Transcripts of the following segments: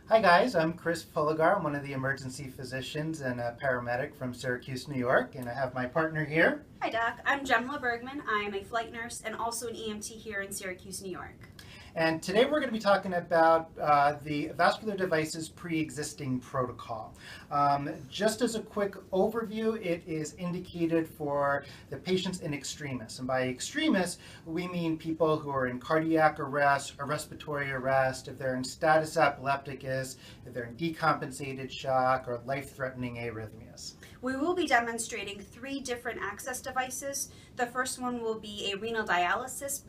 Hi guys, I'm Chris Pulligar. I'm one of the emergency physicians and a paramedic from Syracuse, New York, and I have my partner here. Hi Doc, I'm Gemma Bergman. I am a flight nurse and also an EMT here in Syracuse, New York. And today we're going to be talking about the Vascular Devices pre-existing protocol. Just as a quick overview, it is indicated for the patients in extremis. And by extremis, we mean people who are in cardiac arrest or respiratory arrest, if they're in status epilepticus, if they're in decompensated shock, or life-threatening arrhythmias. We will be demonstrating 3 different access devices. The first one will be a renal dialysis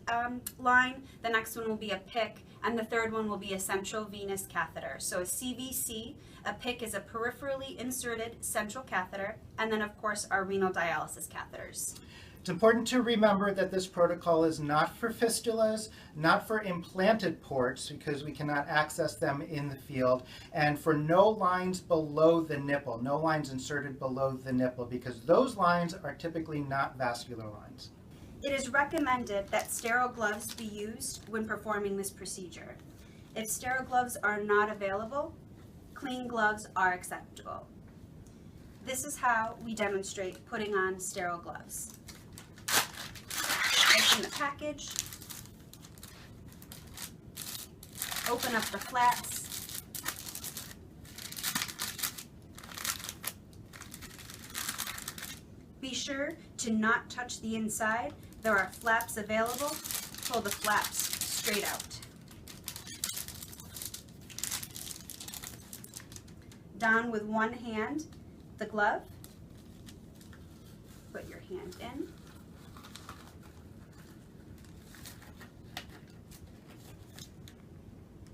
line, the next one will be a PICC, and the third one will be a central venous catheter. So a CVC, a PICC is a peripherally inserted central catheter, and then of course our renal dialysis catheters. It's important to remember that this protocol is not for fistulas, not for implanted ports because we cannot access them in the field, and for no lines below the nipple, no lines inserted below the nipple because those lines are typically not vascular lines. It is recommended that sterile gloves be used when performing this procedure. If sterile gloves are not available, clean gloves are acceptable. This is how we demonstrate putting on sterile gloves. Open the package, open up the flaps, be sure to not touch the inside. There are flaps available. Pull the flaps straight out. Don with one hand the glove, put your hand in.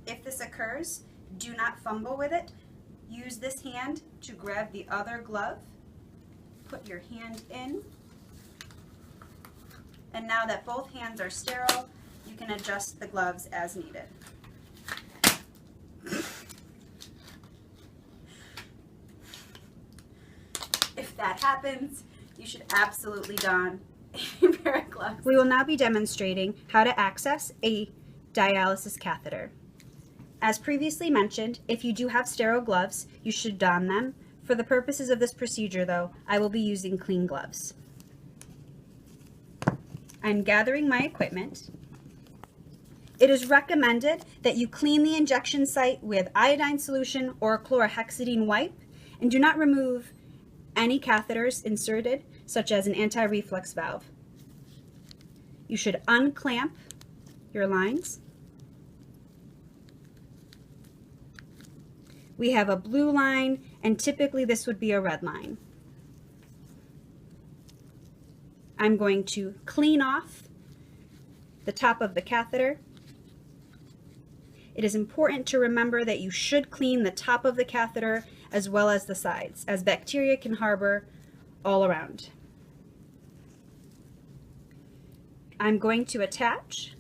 If this occurs, do not fumble with it. Use this hand to grab the other glove. Put your hand in. And now that both hands are sterile, you can adjust the gloves as needed. If that happens, you should absolutely don a pair of gloves. We will now be demonstrating how to access a dialysis catheter. As previously mentioned, if you do have sterile gloves, you should don them. For the purposes of this procedure, though, I will be using clean gloves. I'm gathering my equipment. It is recommended that you clean the injection site with iodine solution or a chlorhexidine wipe, and do not remove any catheters inserted, such as an anti-reflux valve. You should unclamp your lines. We have a blue line, and typically this would be a red line. I'm going to clean off the top of the catheter. It is important to remember that you should clean the top of the catheter as well as the sides, as bacteria can harbor all around. I'm going to attach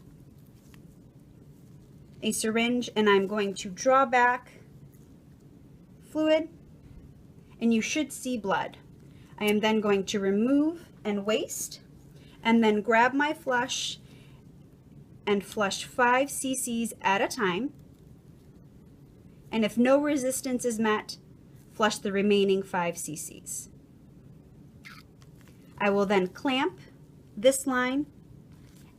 a syringe, and I'm going to draw back fluid, and you should see blood. I am then going to remove and waste, and then grab my flush and flush 5 cc's at a time, and if no resistance is met, flush the remaining 5 cc's. I will then clamp this line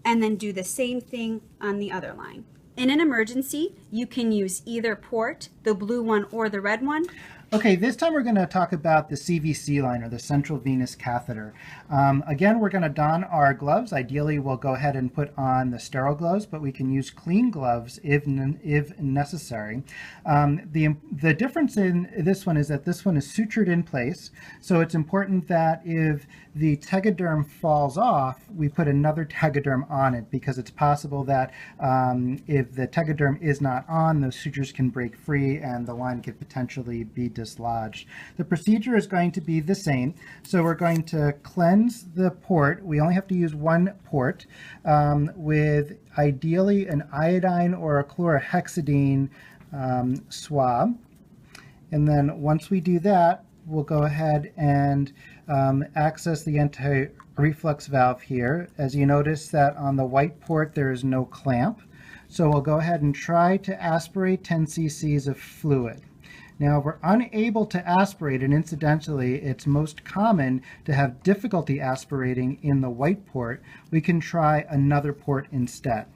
and then do the same thing on the other line. In an emergency, you can use either port, the blue one or the red one. Okay, this time we're going to talk about the CVC line, or the central venous catheter. Again, we're going to don our gloves. Ideally, we'll go ahead and put on the sterile gloves, but we can use clean gloves if necessary. The difference in this one is that this one is sutured in place, so it's important that if the tegaderm falls off, we put another tegaderm on it, because it's possible that if the tegaderm is not on, those sutures can break free and the line could potentially be dislodged. The procedure is going to be the same. So we're going to cleanse the port. We only have to use one port with ideally an iodine or a chlorhexidine swab. And then once we do that, we'll go ahead and access the anti-reflux valve here. As you notice that on the white port there is no clamp. So we'll go ahead and try to aspirate 10 cc's of fluid. Now, if we're unable to aspirate, and incidentally, it's most common to have difficulty aspirating in the white port, we can try another port instead.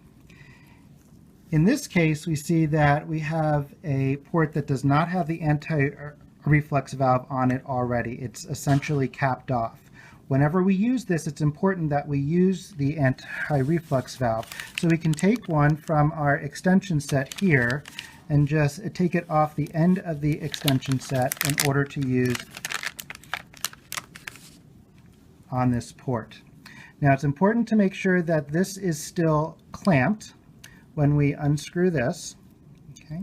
In this case, we see that we have a port that does not have the anti-reflux valve on it already. It's essentially capped off. Whenever we use this, it's important that we use the anti-reflux valve. So we can take one from our extension set here and just take it off the end of the extension set in order to use on this port. Now, it's important to make sure that this is still clamped when we unscrew this. Okay.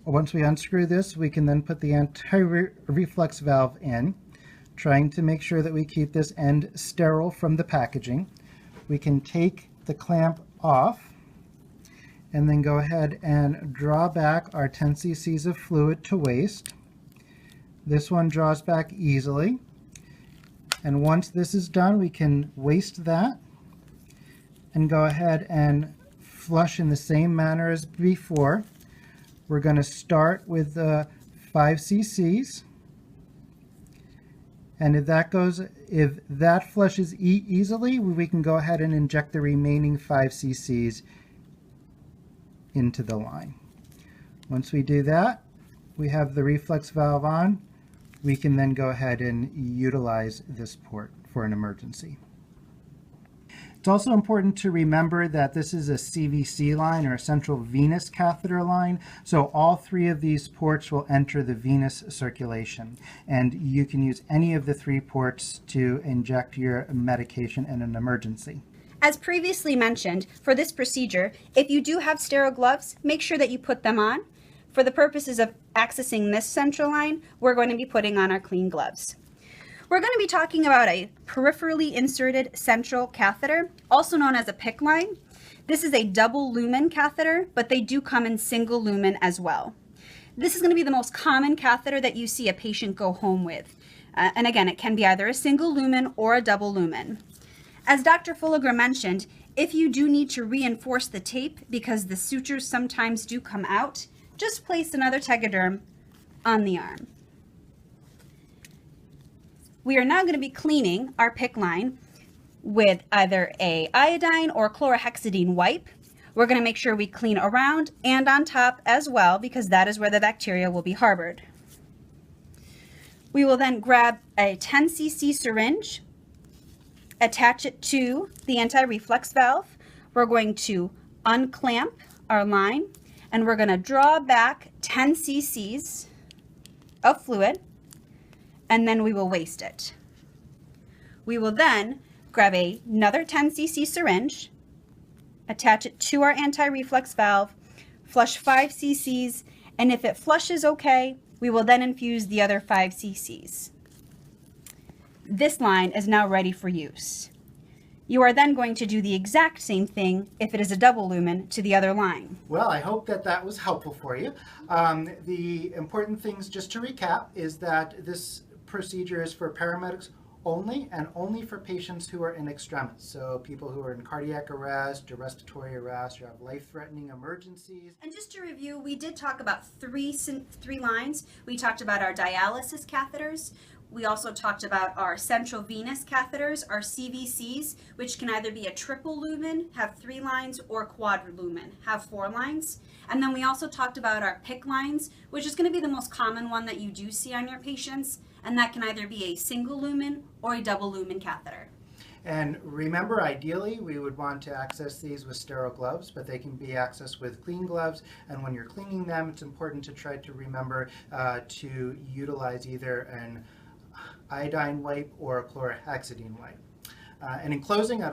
Once we unscrew this, we can then put the anti-reflux valve in, trying to make sure that we keep this end sterile from the packaging. We can take the clamp off and then go ahead and draw back our 10 cc's of fluid to waste. This one draws back easily. And once this is done, we can waste that and go ahead and flush in the same manner as before. We're going to start with 5 cc's. And if that flushes easily, we can go ahead and inject the remaining 5 cc's into the line. Once we do that, we have the reflux valve on. We can then go ahead and utilize this port for an emergency. It's also important to remember that this is a CVC line, or a central venous catheter line, so all 3 of these ports will enter the venous circulation, and you can use any of the 3 ports to inject your medication in an emergency. As previously mentioned, for this procedure, if you do have sterile gloves, make sure that you put them on. For the purposes of accessing this central line, we're going to be putting on our clean gloves. We're going to be talking about a peripherally inserted central catheter, also known as a PICC line. This is a double lumen catheter, but they do come in single lumen as well. This is going to be the most common catheter that you see a patient go home with. And again, it can be either a single lumen or a double lumen. As Dr. Fulliger mentioned, if you do need to reinforce the tape because the sutures sometimes do come out, just place another tegaderm on the arm. We are now going to be cleaning our PICC line with either a iodine or chlorhexidine wipe. We're going to make sure we clean around and on top as well, because that is where the bacteria will be harbored. We will then grab a 10 cc syringe, attach it to the anti-reflux valve. We're going to unclamp our line, and we're going to draw back 10 cc's of fluid, and then we will waste it. We will then grab another 10 cc syringe, attach it to our anti-reflux valve, flush 5 cc's, and if it flushes okay, we will then infuse the other 5 cc's. This line is now ready for use. You are then going to do the exact same thing if it is a double lumen to the other line. Well, I hope that that was helpful for you. The important things, just to recap, is that this procedure is for paramedics only, and only for patients who are in extremis. So people who are in cardiac arrest or respiratory arrest or have life-threatening emergencies. And just to review, we did talk about three lines. We talked about our dialysis catheters. We also talked about our central venous catheters, our CVCs, which can either be a triple lumen, have 3 lines, or quadrilumen, have 4 lines. And then we also talked about our PICC lines, which is going to be the most common one that you do see on your patients, and that can either be a single lumen or a double lumen catheter. And remember, ideally, we would want to access these with sterile gloves, but they can be accessed with clean gloves. And when you're cleaning them, it's important to try to remember to utilize either an iodine wipe or a chlorhexidine wipe. And in closing, I'd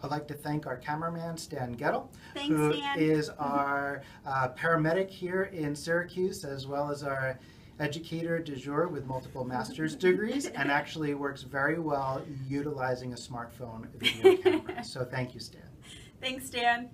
like to thank our cameraman, Stan Gettle, who is our paramedic here in Syracuse, as well as our educator du jour with multiple master's degrees, and actually works very well utilizing a smartphone video camera. So thank you, Stan. Thanks, Stan.